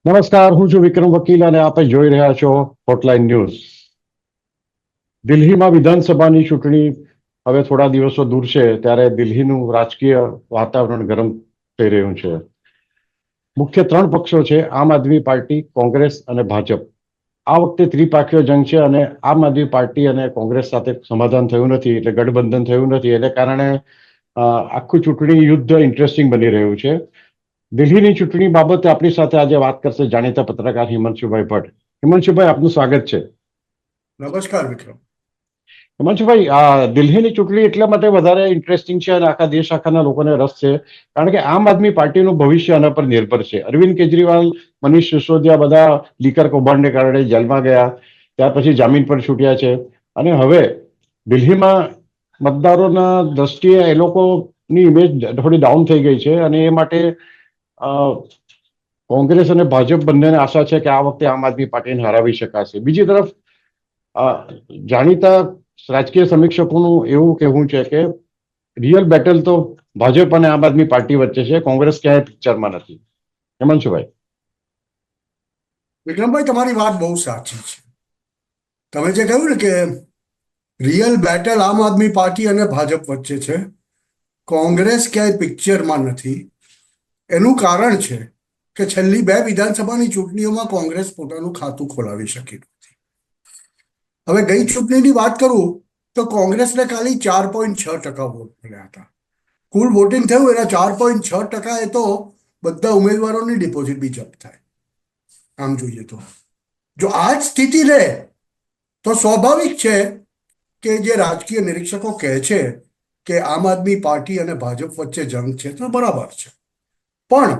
નમસ્કાર, હું છું વિક્રમ વકીલ અને આપ જોઈ રહ્યા છો હોટલાઇન ન્યૂઝ. દિલ્હીમાં વિધાનસભાની ચૂંટણી હવે થોડા દિવસો દૂર છે, ત્યારે દિલ્હીનું રાજકીય વાતાવરણ ગરમ થઈ રહ્યું છે. મુખ્ય ત્રણ પક્ષો છે: આમ આદમી પાર્ટી, કોંગ્રેસ અને ભાજપ. આ વખતે ત્રિપાખીય જંગ છે અને આમ આદમી પાર્ટી અને કોંગ્રેસ સાથે સમાધાન થયું નથી, એટલે ગઠબંધન થયું નથી. એટલે કારણે આખું ચૂંટણી યુદ્ધ ઇન્ટરેસ્ટિંગ બની રહ્યું છે. દિલ્હીની ચૂંટણી બાબતે આપણી સાથે આજે વાત કરશે જાણીતા પત્રકાર હિમાંશુભાઈ ભટ્ટ. હિમાંશુભાઈ, આપનું સ્વાગત છે. નમસ્કાર વિક્રમ. હિમાંશુભાઈ, દિલ્હીની ચૂંટણી એટલા માટે વધારે ઇન્ટરેસ્ટિંગ છે અને આખા દેશ આખાના લોકોને રસ છે કારણ કે આમ આદમી પાર્ટીનું ભવિષ્ય આના પર નિર્ભર છે. અરવિંદ કેજરીવાલ, મનીષ સિસોદિયા બધા લીકર કૌભાંડને કારણે જેલમાં ગયા, ત્યાર પછી જામીન પર છૂટ્યા છે અને હવે દિલ્હીમાં મતદારોના દ્રષ્ટિએ એ લોકોની ઇમેજ થોડી ડાઉન થઈ ગઈ છે અને એ માટે કોંગ્રેસ અને ભાજપ બંનેને આશા છે કે આ વખતે આમ આદમી પાર્ટીને હરાવી શકાશે. બીજી તરફ જાણીતા રાજકીય સમીક્ષકોનું એવું કહેવું છે કે રિયલ બેટલ તો ભાજપ અને આમ આદમી પાર્ટી વચ્ચે છે, કોંગ્રેસ ક્યાંય પિક્ચરમાં નથી. હિમાંશુભાઈ. વિક્રમભાઈ, તમારી વાત બહુ સાચી છે. તમે જે કહ્યું ને કે રિયલ બેટલ આમ આદમી પાર્ટી અને ભાજપ વચ્ચે છે, કોંગ્રેસ ક્યાંય પિક્ચરમાં નથી. એનું કારણ છે કે છેલ્લી બે વિધાનસભાની ચૂંટણીઓમાં કોંગ્રેસ પોતાનું ખાતું ખોલાવી શકી નથી. હવે ગઈ ચૂંટણીની વાત કરું તો કોંગ્રેસને ખાલી 4.6% વોટ મળ્યા હતા. કુલ વોટિંગ થયું એના 4.6% એ તો બધા ઉમેદવારોની ડિપોઝિટ બી જપ્ત થાય. આમ જોઈએ તો જો આ જ સ્થિતિ રહે તો સ્વાભાવિક છે કે જે રાજકીય નિરીક્ષકો કહે છે કે આમ આદમી પાર્ટી અને ભાજપ વચ્ચે જંગ છે તો બરાબર છે. પણ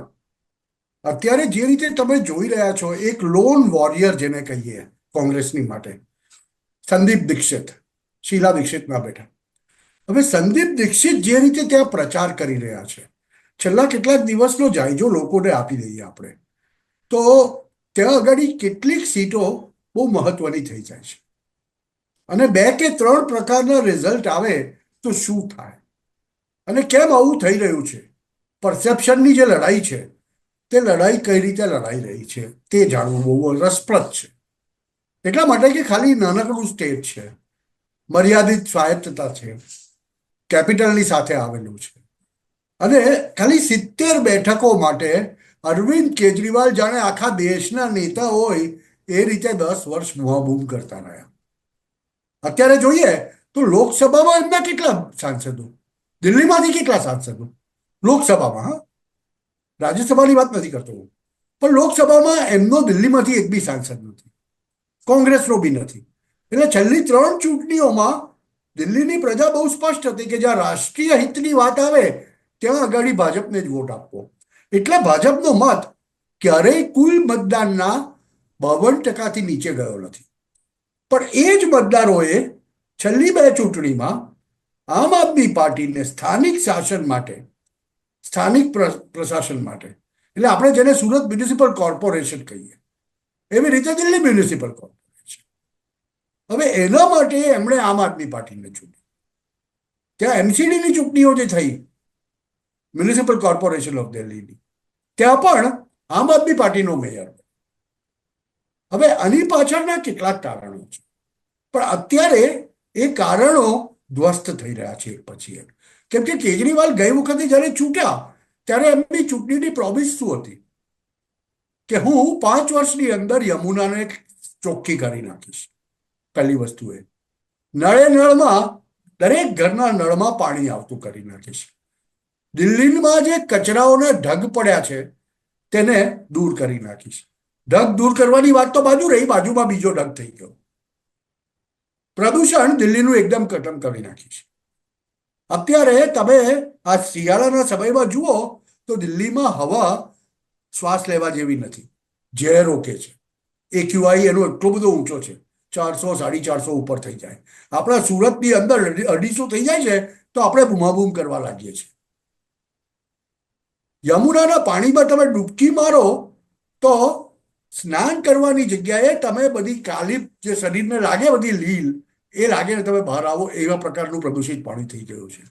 અત્યારે જે રીતે તમે જોઈ રહ્યા છો, એક લોન વોરિયર જેને કહીએ કોંગ્રેસની માટે, સંદીપ દીક્ષિત, શીલા દીક્ષિત ના બેઠા. હવે સંદીપ દીક્ષિત જે રીતે ત્યાં પ્રચાર કરી રહ્યા છે, છેલ્લા કેટલાક દિવસનો જાયજો લોકોને આપી દઈએ આપણે તો ત્યાં આગળ કેટલીક સીટો બહુ મહત્વની થઈ જાય છે અને 2 કે 3 પ્રકારના રિઝલ્ટ આવે તો શું થાય અને કેમ આવું થઈ રહ્યું છે. પરસેપ્શનની જે લડાઈ છે તે લડાઈ કઈ રીતે લડાઈ રહી છે તે જાણવું બહુ રસપ્રદ છે. એટલા માટે કે ખાલી નાનકડું સ્ટેટ છે, મર્યાદિત સ્વાયત્તતા છે, કેપિટલની સાથે આવેલું છે અને ખાલી 70 બેઠકો માટે અરવિંદ કેજરીવાલ જાણે આખા દેશના નેતા હોય એ રીતે 10 વર્ષ બૂમ કરતા રહ્યા. અત્યારે જોઈએ તો લોકસભામાં એમના કેટલા સાંસદો, દિલ્હીમાંથી કેટલા સાંસદો લોકસભામાં, હા, રાજ્યસભાની વાત નથી કરતો હું, પણ લોકસભામાં એમનો દિલ્હીમાંથી એક બી સાંસદ નથી, કોંગ્રેસનો બી નથી. એટલે છેલ્લી 3 ચૂંટણીઓમાં દિલ્હીની પ્રજા બહુ સ્પષ્ટ હતી કે જ્યાં રાષ્ટ્રીય હિતની વાત આવે ત્યાં આગળ ભાજપને જ વોટ આપવો. એટલે ભાજપનો મત ક્યારેય કુલ મતદાનના 52%થી નીચે ગયો નથી. પણ એ જ મતદારોએ છેલ્લી 2 ચૂંટણીમાં આમ આદમી પાર્ટીને સ્થાનિક શાસન માટે, સ્થાનિક પ્રશાસન માટે, એટલે આપણે જેને સુરત મ્યુનિસિપલ કોર્પોરેશન કહીએ એવી રીતે દિલ્હી મ્યુનિસિપલ કોર્પોરેશન, હવે એના માટે એમણે આમ આદમી પાર્ટીને ચૂંટી. ત્યાં એમસીડીની ચૂંટણીઓ જે થઈ મ્યુનિસિપલ કોર્પોરેશન ઓફ દિલ્હીની, ત્યાં પણ આમ આદમી પાર્ટીનો મેયર. હવે આની પાછળના કેટલાક કારણો છે, પણ અત્યારે એ કારણો ધ્વસ્ત થઈ રહ્યા છે એક પછી એક. કેમ કે કેજરીવાલ ગઈ વખતે જ્યારે છૂટ્યા ત્યારે એમની ચૂંટણીની પ્રોમિસ શું હતી કે હું 5 વર્ષની અંદર યમુનાને ચોખ્ખી કરી નાખીશ. પહેલી વસ્તુ એ નળે નળમાં દરેક ઘરના નળમાં પાણી આવતું કરી નાખીશ. દિલ્હીમાં જે કચરાઓના ઢગ પડ્યા છે તેને દૂર કરી નાખીશ. ઢગ દૂર કરવાની વાત તો બાજુ રહી, બાજુમાં બીજો ઢગ થઈ ગયો. પ્રદૂષણ દિલ્હીનું એકદમ ખતમ કરી નાખીશ. અત્યારે તમે આ શિયાળાના સમયમાં જુઓ તો દિલ્હીમાં હવા શ્વાસ લેવા જેવી નથી, ઝેર રોકે છે. એક્યુઆઈ એનો એટલો બધો ઊંચો છે, 400 450 ઉપર થઈ જાય. આપણા સુરતની અંદર 250 થઈ જાય છે તો આપણે બૂમાબૂમ કરવા લાગીએ છીએ. યમુનાના પાણીમાં તમે ડૂબકી મારો તો સ્નાન કરવાની જગ્યાએ તમે બધી કાલી જે શરીરને લાગે બધી લીલ એ લાગે ને તમે બહાર આવો એવા પ્રકારનું પ્રદૂષિત પાણી થઈ ગયું છે.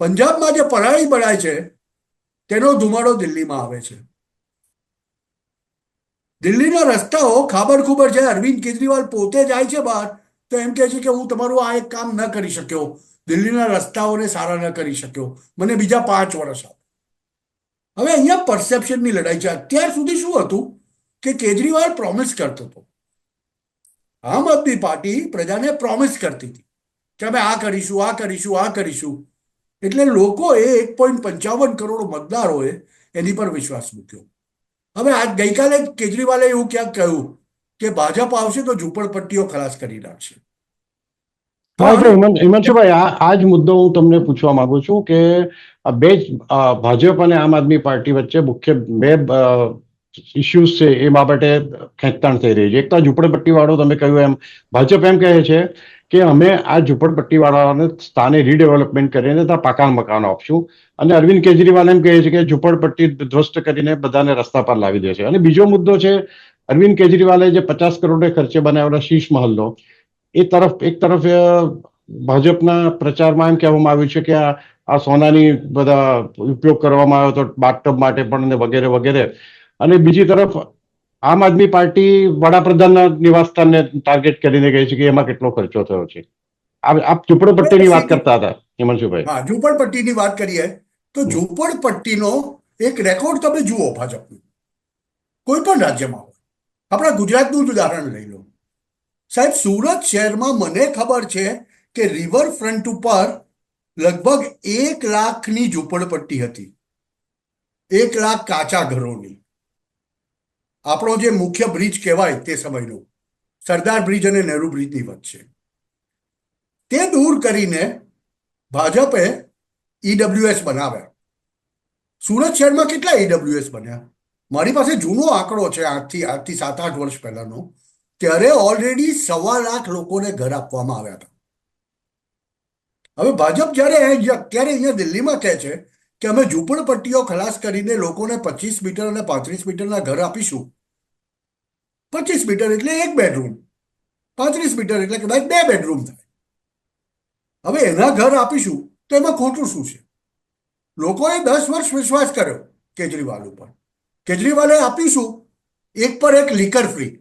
પંજાબમાં જે પરાળી બળાય છે તેનો ધુમાડો દિલ્હીમાં આવે છે. દિલ્હીના રસ્તાઓ ખાબડ છે. અરવિંદ કેજરીવાલ પોતે જાય છે બહાર તો એમ કહે છે કે હું તમારું આ એક કામ ન કરી શક્યો, દિલ્હીના રસ્તાઓને સારા ન કરી શક્યો, મને બીજા 5 વર્ષ આપો. હવે અહીંયા પરસેપ્શનની લડાઈ છે. અત્યાર સુધી શું હતું કે કેજરીવાલ પ્રોમિસ કરતો હતો, આમ આદમી પાર્ટી પ્રજાને પ્રોમિસ કરતી હતી કે અમે આ કરીશું, આ કરીશું, આ કરીશું. એટલે લોકોએ 1.55 કરોડ મતદારોએ એની પર વિશ્વાસ મૂક્યો. હવે આજ ગઈકાલે કેજરીવાલે એવું ક્યાંક કહ્યું કે ભાજપ આવશે તો ઝૂંપડપટ્ટીઓ ખલાસ કરી નાખશે. હા, એટલે પણ હિમાંશુભાઈ, આ જ મુદ્દો હું તમને પૂછવા માંગુ છું કે આ બે જ ભાજપ અને આમ આદમી પાર્ટી વચ્ચે મુખ્ય બે ઇસ્યુઝ છે, એ બાબતે ખેંચતાણ થઈ રહી છે. એક તો ઝૂંપડપટ્ટી વાળો, તમે કહ્યું એમ, ભાજપ એમ કહે છે કે અમે આ ઝૂંપડપટ્ટી વાળાને સ્થાને રીડેવલપમેન્ટ કરીને ત્યાં પાકા મકાનો આપશું, અને અરવિંદ કેજરીવાલ એમ કહે છે કે ઝૂંપડપટ્ટી ધ્વસ્ત કરીને બધાને રસ્તા પર લાવી દે છે. અને બીજો મુદ્દો છે અરવિંદ કેજરીવાલે જે 50 કરોડ ખર્ચે બનાવેલો શીશ મહલનો, એક તરફ ભાજપના પ્રચારમાં એમ કહેવામાં આવ્યું છે કે આ સોનાની બધા ઉપયોગ કરવામાં આવ્યો હતો બાથટબ માટે પણ, અને વગેરે વગેરે. અને બીજી તરફ આમ આદમી પાર્ટી વડાપ્રધાનના નિવાસસ્થાનને ટાર્ગેટ કરીને કહે છે કે એમાં કેટલો ખર્ચો થયો છે. આપ ઝૂંપડપટ્ટીની વાત કરતા હતા, હિમાંશુભાઈ. હા, ઝૂંપડપટ્ટીની વાત કરીએ તો હમ. ઝૂંપડપટ્ટીનો એક રેકોર્ડ તમે જુઓ ભાજપનું, કોઈ પણ રાજ્યમાં હોય. આપણા ગુજરાતનું જ ઉદાહરણ લઈ લો સાહેબ. સુરત શહેરમાં મને ખબર છે કે રિવરફ્રન્ટ ઉપર લગભગ 1 લાખની ઝૂંપડપટ્ટી હતી, 1 લાખ કાચા ઘરોની. આપણો જે મુખ્ય બ્રિજ કહેવાય તે સમયનો, સરદાર બ્રિજ અને નહેરુ બ્રિજની વચ્ચે, તે દૂર કરીને ભાજપે ઈડબ્લ્યુએસ બનાવ્યા. સુરત શહેરમાં કેટલા ઈડબ્લ્યુએસ બન્યા? મારી પાસે જૂનો આંકડો છે, આજથી 7-8 વર્ષ પહેલાનો. ત્યારે ઓલરેડી 1.25 લાખ લોકોને ઘર આપવામાં આવ્યા હતા. હવે ભાજપ જ્યારે અત્યારે અહીંયા દિલ્હીમાં કહે છે કે અમે ઝૂંપડપટ્ટીઓ ખલાસ કરીને લોકોને 25 મીટર અને 35 મીટરના ઘર આપીશું. 25 મીટર એટલે 1 બેડરૂમ, 35 મીટર એટલે કદાચ 2 બેડરૂમ થાય. હવે એના ઘર આપીશું તો એમાં ખોટું શું છે? લોકોએ 10 વર્ષ વિશ્વાસ કર્યો કેજરીવાલ ઉપર. કેજરીવાલે આપીશું એક પર એક લીકર ફ્રી,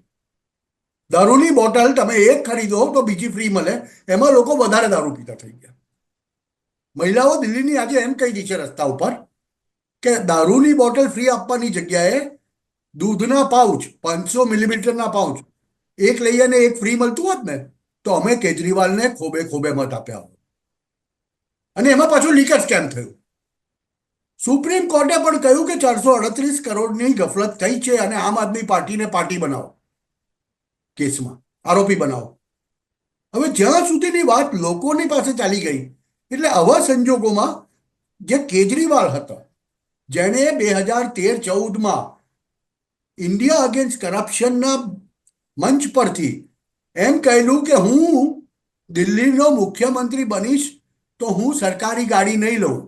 દારૂની બોટલ તમે એક ખરીદો તો બીજી ફ્રી મળે. એમાં લોકો વધારે દારૂ પીતા થઈ ગયા. મહિલાઓ દિલ્હીની આજે એમ કહી દી છે રસ્તા ઉપર કે દારૂની બોટલ ફ્રી આપવાની જગ્યાએ દૂધના પાઉચ, 500 મિલીમીટરના પાઉચ એક લઈએ ને એક ફ્રી મળતું હોત ને તો અમે કેજરીવાલને ખોબે ખોબે મત આપ્યા હોત. અને એમાં પાછું લીકર સ્કેમ થયું. સુપ્રીમ કોર્ટે પણ કહ્યું કે 438 કરોડની ગફલત થઈ છે અને આમ આદમી પાર્ટીને પાર્ટી બનાવો, કેસમાં આરોપી બનાવો. હવે જ્યાં સુધીની વાત લોકોની પાસે ચાલી ગઈ, એટલે આવા સંજોગોમાં જે કેજરીવાલ હતા, જેણે 2013-14માં ઇન્ડિયા અગેન્સ્ટ કરપ્શનના મંચ પરથી એમ કહેલું કે હું દિલ્હીનો મુખ્યમંત્રી બનીશ તો હું સરકારી ગાડી નહીં લઉં,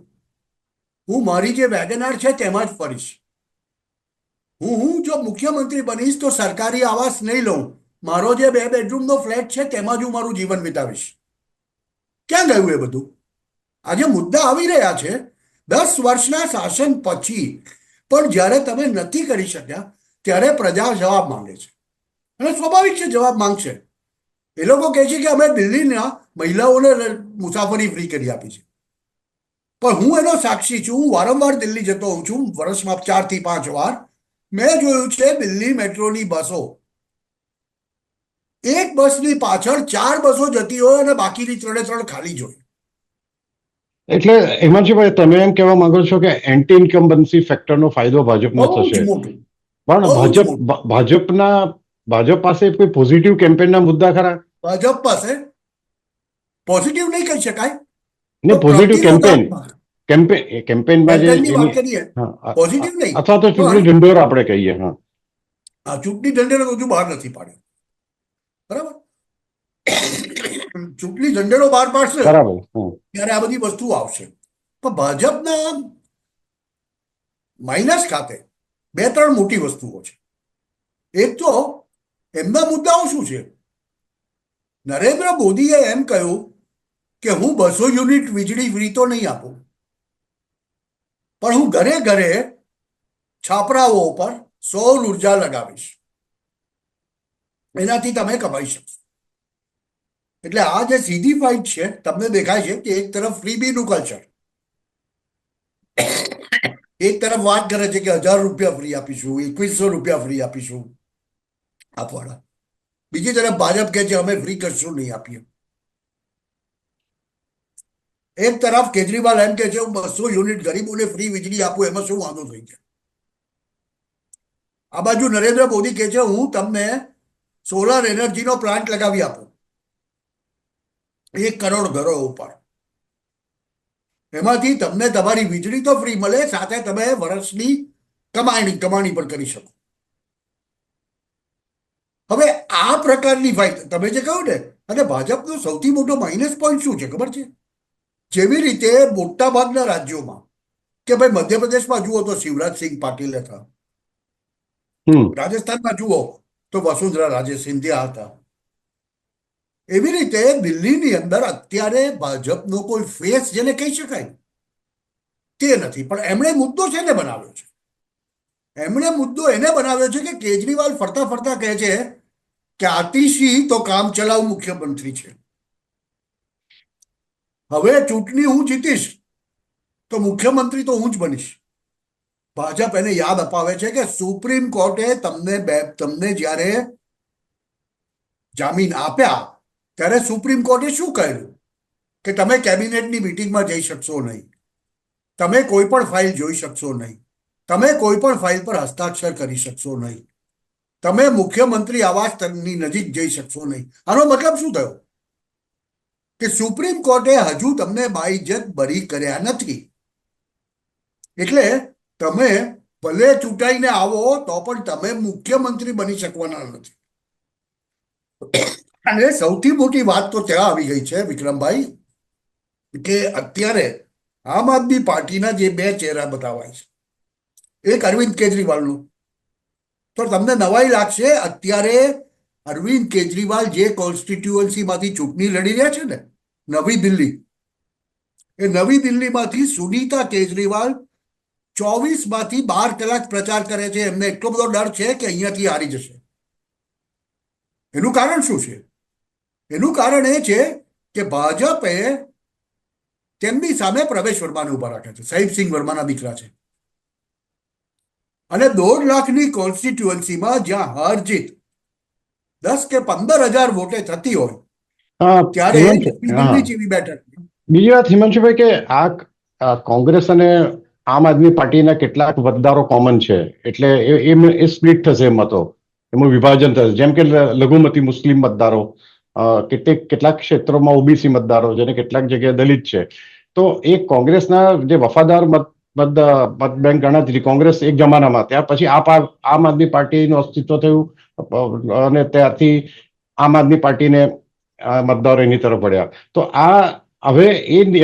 હું મારી જે વેગનાર છે તેમાં જ ફરીશ. હું જો મુખ્યમંત્રી બનીશ તો સરકારી આવાસ નહીં લઉં, મારો જે 2 બેડરૂમનો ફ્લેટ છે તેમાં જ હું મારું જીવન વિતાવીશ. ક્યાં ગયું એ બધું? આજે મુદ્દા આવી રહ્યા છે 10 વર્ષના શાસન પછી, પણ જ્યારે તમે નથી કરી શક્યા ત્યારે પ્રજા જવાબ માંગે છે. અને સ્વાભાવિક છે, જવાબ માંગશે. એ લોકો કહે છે કે અમે દિલ્હીના મહિલાઓને મુસાફરી ફ્રી કરી આપી છે. પણ હું એનો સાક્ષી છું, હું વારંવાર દિલ્હી જતો હોઉં છું, વર્ષમાં 4 થી 5 વાર. મેં જોયું છે દિલ્હી મેટ્રોની બસો, એક બસની પાછળ 4 બસો જતી હોય અને બાકીની 3 ખાલી જ હોય. એટલે હિમાંશુભાઈ, તમે એમ કહેવા માંગો છો કે એન્ટી ઇન્કમ્બન્સી ફેક્ટરનો ફાયદો ભાજપને બહુ થશે, જ મોટું, પણ બહુ જ મોટું. ભાજપ પાસે કોઈ પોઝિટિવ કેમ્પેનના મુદ્દા ખરા? ભાજપ પાસે પોઝિટિવ નહીં કહી શકાય, ને પણ પોઝિટિવ પ્રતિરોધાત્મક કેમ્પેનમાં જે કેમ્પેનની વાત એની, કરીએ, હા, પોઝિટિવ નહીં. અથવા તો ચૂંટણી પણ ઢંઢોર આપણે કહીએ. હા, આ ચૂંટણી ઢંઢેરો હજુ બહાર નથી પાડ્યો, બરાબર? ચૂંટણી ઢંઢેરો બહાર પાડશે બરાબર. હમ. ત્યારે આ બધી વસ્તુઓ આવશે. પણ ભાજપના માઇનસ ખાતે 2-3 મોટી વસ્તુઓ છે. એક તો એમના મુદ્દાઓ શું છે? નરેન્દ્ર મોદીએ એમ કહ્યું કે હું 200 યુનિટ વીજળી ફ્રી તો નહીં આપું, પણ હું ઘરે ઘરે છાપરાઓ ઉપર સૌર ઉર્જા લગાવીશ. એનાથી તમે કમાઈ શકશો. એટલે આ જે સીધી ફાઇટ છે, તમને દેખાય છે કે એક તરફ ફ્રીબીનું કલ્ચર, એક તરફ વાત કરે છે કે 1000 રૂપિયા ફ્રી આપીશું, 2100 રૂપિયા ફ્રી આપીશું આપવાના. બીજી તરફ ભાજપ કહે છે અમે ફ્રી કશું નહીં આપીએ. એક તરફ કેજરીવાલ એમ કે છે હું 200 યુનિટ ગરીબોને ફ્રી વીજળી આપું, એમાં શું વાંધો થઈ જાય. આ બાજુ નરેન્દ્ર મોદી કહે છે હું તમને સોલર એનર્જીનો પ્લાન્ટ લગાવી આપું 1 કરોડ ઘરો ઉપર, એમાંથી તમને તમારી વીજળી તો ફ્રી મળે, સાથે તમે વર્ષની કમાણી પણ કરી શકો. હવે આ પ્રકારની ફાઇટ તમે જે કહ્યું ને, અને ભાજપનો સૌથી મોટો માઇનસ પોઈન્ટ શું છે ખબર છે? જેવી રીતે મોટા ભાગના રાજ્યોમાં, કે ભાઈ મધ્યપ્રદેશમાં જુઓ તો શિવરાજસિંહ પાટીલ હતા, રાજસ્થાનમાં જુઓ તો વસુંધરા રાજે સિંધિયા હતા, એવી રીતે દિલ્હીની અંદર અત્યારે ભાજપનો કોઈ ફેસ જેને કહી શકાય તે નથી. પણ એમણે મુદ્દો છે ને બનાવ્યો છે, એમણે મુદ્દો એને બનાવ્યો છે કે કેજરીવાલ ફરતા ફરતા કહે છે કે આતિશી તો કામ ચલાવ મુખ્યમંત્રી છે, હવે ચૂંટણી હું જીતીશ તો મુખ્યમંત્રી તો હું જ બનીશ. ભાજપ એને યાદ અપાવે છે કે સુપ્રીમ કોર્ટે તમને જ્યારે જામીન આપ્યા ત્યારે સુપ્રીમ કોર્ટે શું કહ્યું કે તમે કેબિનેટની મિટિંગમાં જઈ શકશો નહીં, તમે કોઈ પણ ફાઇલ જોઈ શકશો નહીં, તમે કોઈ પણ ફાઇલ પર હસ્તાક્ષર કરી શકશો નહીં, તમે મુખ્યમંત્રી આવાસની નજીક જઈ શકશો નહીં. આનો મતલબ શું થયો કે સુપ્રીમ કોર્ટે હજુ તમને બાઇજ્જત બરી કર્યા નથી, એટલે તમે ભલે ચૂંટાઈને આવો તો પણ તમે મુખ્યમંત્રી બની શકવાના નથી. અને સૌથી મોટી વાત તો ત્યાં આવી ગઈ છે વિક્રમભાઈ, કે અત્યારે આમ આદમી પાર્ટીના જે 2 ચહેરા બતાવાય છે, એક અરવિંદ કેજરીવાલનું, તો તમને નવાઈ લાગશે અત્યારે અરવિંદ કેજરીવાલ જે કોન્સ્ટિટ્યુઅન્સીમાંથી ચૂંટણી લડી રહ્યા છે ને, નવી દિલ્હી, એ નવી દિલ્હીમાંથી સુનીતા કેજરીવાલ 24માંથી 12 કલાક પ્રચાર કરે છે. એમને એટલો બધો ડર છે કે અહીંયાથી હારી જશે. એનું કારણ શું છે? એનું કારણ એ છે કે ભાજપે તેમની સામે પ્રવેશ વર્માને ઉભા રાખ્યા છે, સાહિબસિંહ વર્માના દીકરા છે, અને 1.5 લાખની કોન્સ્ટિટ્યુઅન્સીમાં જ્યાં હાર જીત 10 કે 15 હજાર વોટે થતી હોય, ત્યારે દિલ્હી જેવી બેઠક. બીજી વાત હિમાંશુભાઈ કે આ કોંગ્રેસ અને આમ આદમી પાર્ટીના કેટલાક મતદારો કોમન છે, એટલે એ સ્પ્લિટ થશે મતો, એનું વિભાજન થશે. જેમ કે લઘુમતી મુસ્લિમ મતદારો, કેટલાક ક્ષેત્રોમાં ઓબીસી મતદારો, જેને કેટલાક જગ્યાએ દલિત છે. તો એ કોંગ્રેસના જે વફાદાર મત બેંક ગણાતી કોંગ્રેસ એક જમાનામાં, ત્યાર પછી આમ આદમી પાર્ટીનું અસ્તિત્વ થયું અને ત્યારથી આમ આદમી પાર્ટીને મતદારો એની તરફ વળ્યા. તો આ હવે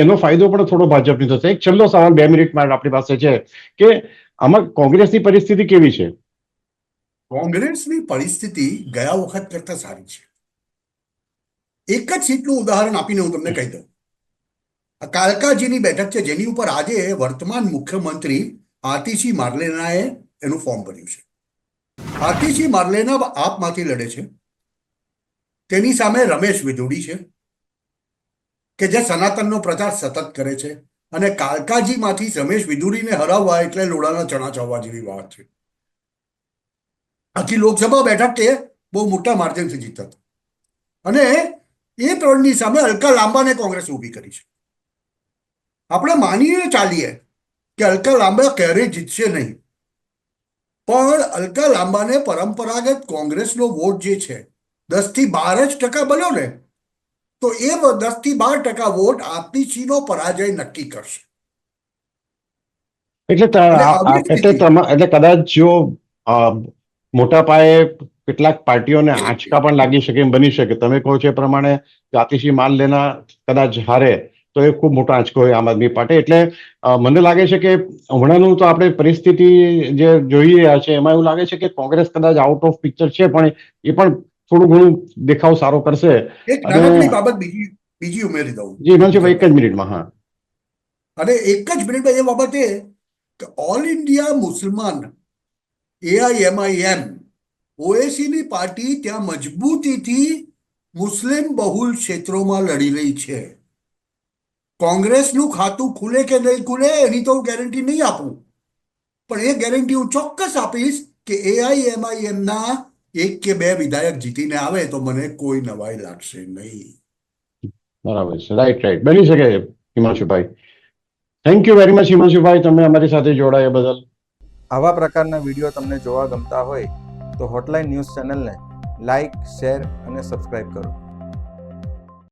એનો ફાયદો પણ થોડો ભાજપની થશે. એક છેલ્લો સવાલ 2 મિનિટમાં આપણી પાસે છે કે આમાં કોંગ્રેસની પરિસ્થિતિ કેવી છે? કોંગ્રેસની પરિસ્થિતિ ગયા વખત કરતા સારી છે. એક જ સીટનું ઉદાહરણ આપીને હું તમને કહી દઉં. કાલકાજીની બેઠક છે, જેની ઉપર આજે વર્તમાન મુખ્યમંત્રી આતિશી માર્લેનાએ એનું ફોર્મ ભર્યું છે. આતિશી માર્લેના આપમાંથી લડે છે, તેની સામે રમેશ વિધુડી છે કે જે સનાતનનો પ્રચાર સતત કરે છે, અને કાલકાજીમાંથી રમેશ વિધુડીને હરાવવા એટલે લોડાના ચણા ચાવવા જેવી વાત છે. આખી લોકસભા બેઠક તે બહુ મોટા માર્જિનથી જીતત, અને એ 3ની સામે અલકા લાંબાને કોંગ્રેસ ઊભી કરી છે. આપણે માનીને ચાલીએ કે અલકા લાંબા ક્યારેય જીતશે નહીં, પણ અલકા લાંબાને પરંપરાગત કોંગ્રેસનો વોટ જે છે 10% બન્યો ને, તો એ 10% વોટ આતિશીનો પરાજય નક્કી કરશે. એટલે કદાચ જો મોટા પાયે કેટલાક પાર્ટીઓને આંચકા પણ લાગી શકે એમ બની શકે. તમે કહો છો એ પ્રમાણે આતિશી માર્લેના કદાચ હારે તો એ ખૂબ મોટો આંચકો હોય આમ આદમી પાર્ટી. એટલે મને લાગે છે કે હમણાંનું તો આપણે પરિસ્થિતિ જે જોઈ રહ્યા છે એમાં એવું લાગે છે કે કોંગ્રેસ કદાચ આઉટ ઓફ પિક્ચર છે, પણ એ પણ થોડું ઘણું દેખાવ સારો કરશે. એક નાનકડી બાબત બીજી ઉમેરી દઉં. જી હિમાંશુભાઈ, એક જ મિનિટમાં. હા, અને એક જ મિનિટમાં એ બાબત એ કે ઓલ ઇન્ડિયા મુસલમાન AIMIM ઓએસીની પાર્ટી ત્યાં મજબૂતીથી મુસ્લિમ બહુલ ક્ષેત્રોમાં લડી રહી છે. કોંગ્રેસનું ખાતું ખુલે કે નહીં ખુલે એની તો હું ગેરંટી નહીં આપું, પણ એ ગેરંટી હું ચોક્કસ આપીશ કે એઆઈએમઆઈએમના 1 કે 2 વિધાયક જીતીને આવે તો મને કોઈ નવાઈ લાગશે નહીં. બરાબર છે. રાઈટ. બની શકે હિમાંશુભાઈ. થેન્ક યુ વેરી મચ હિમાંશુભાઈ, તમે અમારી સાથે જોડાયા બદલ. આવા પ્રકારના વિડીયો તમને જોવા ગમતા હોય તો હોટલાઇન ન્યૂઝ ચેનલને લાઇક, શેર અને સબસ્ક્રાઇબ કરો.